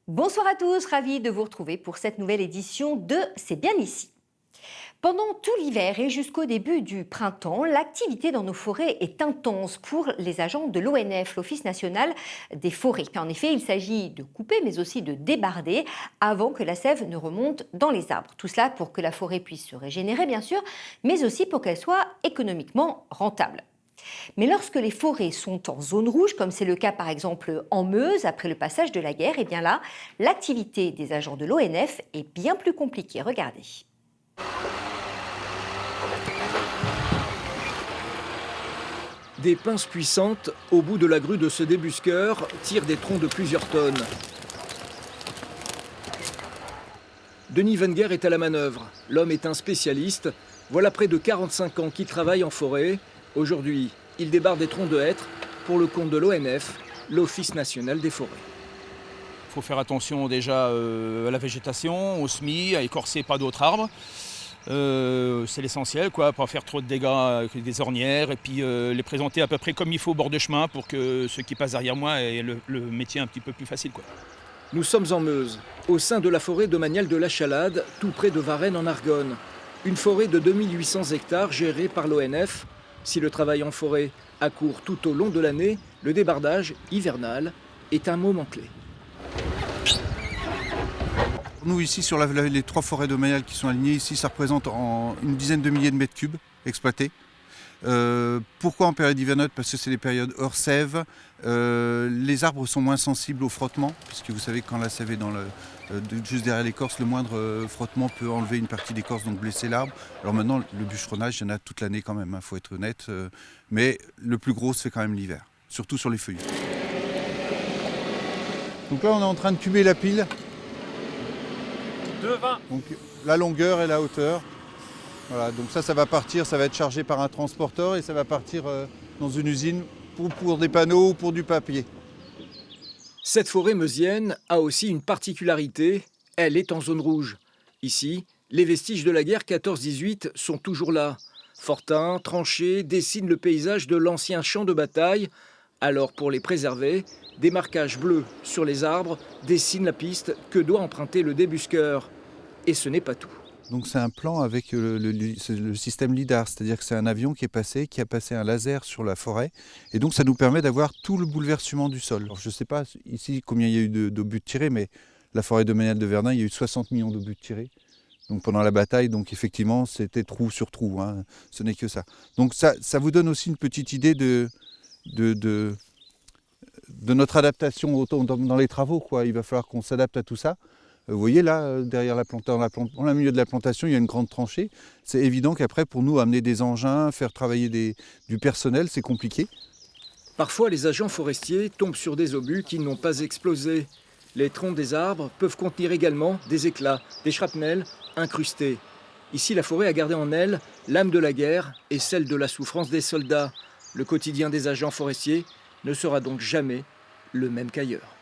Bonsoir à tous, ravi de vous retrouver pour cette nouvelle édition de C'est bien ici. Pendant tout l'hiver et jusqu'au début du printemps, l'activité dans nos forêts est intense pour les agents de l'ONF, l'Office national des forêts. En effet, il s'agit de couper mais aussi de débarder avant que la sève ne remonte dans les arbres. Tout cela pour que la forêt puisse se régénérer bien sûr, mais aussi pour qu'elle soit économiquement rentable. Mais lorsque les forêts sont en zone rouge, comme c'est le cas par exemple en Meuse après le passage de la guerre, et bien là, l'activité des agents de l'ONF est bien plus compliquée. Regardez. Des pinces puissantes, au bout de la grue de ce débusqueur, tirent des troncs de plusieurs tonnes. Denis Wenger est à la manœuvre. L'homme est un spécialiste. Voilà près de 45 ans qu'il travaille en forêt. Aujourd'hui, il débarde des troncs de hêtre pour le compte de l'ONF, l'Office national des forêts. Il faut faire attention déjà à la végétation, aux semis, à écorcer pas d'autres arbres. C'est l'essentiel, quoi, pas faire trop de dégâts avec des ornières et puis les présenter à peu près comme il faut au bord de chemin pour que ceux qui passent derrière moi aient le métier un petit peu plus facile, quoi. Nous sommes en Meuse, au sein de la forêt domaniale de la Chalade, tout près de Varennes en Argonne. Une forêt de 2800 hectares gérée par l'ONF. Si le travail en forêt accourt tout au long de l'année, le débardage hivernal est un moment clé. Nous ici sur les 3 forêts domaniales qui sont alignées ici, ça représente une dizaine de milliers de mètres cubes exploités. Pourquoi en période hivernale? Parce que c'est les périodes hors sève. Les arbres sont moins sensibles au frottement, puisque vous savez que quand la sève est juste derrière l'écorce, le moindre frottement peut enlever une partie d'écorce, donc blesser l'arbre. Alors maintenant, le bûcheronnage, il y en a toute l'année quand même, faut être honnête. Mais le plus gros se fait quand même l'hiver, surtout sur les feuillus. Donc là, on est en train de tuber la pile. Donc la longueur et la hauteur. Voilà, donc ça va partir, ça va être chargé par un transporteur et ça va partir dans une usine pour des panneaux ou pour du papier. Cette forêt meusienne a aussi une particularité, elle est en zone rouge. Ici, les vestiges de la guerre 14-18 sont toujours là. Fortins, tranchées dessinent le paysage de l'ancien champ de bataille. Alors pour les préserver, des marquages bleus sur les arbres dessinent la piste que doit emprunter le débusqueur. Et ce n'est pas tout. Donc c'est un plan avec le système LIDAR, c'est-à-dire que c'est un avion qui a passé un laser sur la forêt. Et donc ça nous permet d'avoir tout le bouleversement du sol. Alors, je ne sais pas ici combien il y a eu d'obus tirés, mais la forêt domaniale de Verdun, il y a eu 60 millions d'obus tirés. Donc pendant la bataille, donc effectivement, c'était trou sur trou, hein. Ce n'est que ça. Donc ça vous donne aussi une petite idée de notre adaptation dans les travaux, quoi. Il va falloir qu'on s'adapte à tout ça. Vous voyez là, derrière en plein milieu de la plantation, il y a une grande tranchée. C'est évident qu'après, pour nous, amener des engins, faire travailler du personnel, c'est compliqué. Parfois, les agents forestiers tombent sur des obus qui n'ont pas explosé. Les troncs des arbres peuvent contenir également des éclats, des shrapnels incrustés. Ici, la forêt a gardé en elle l'âme de la guerre et celle de la souffrance des soldats. Le quotidien des agents forestiers ne sera donc jamais le même qu'ailleurs.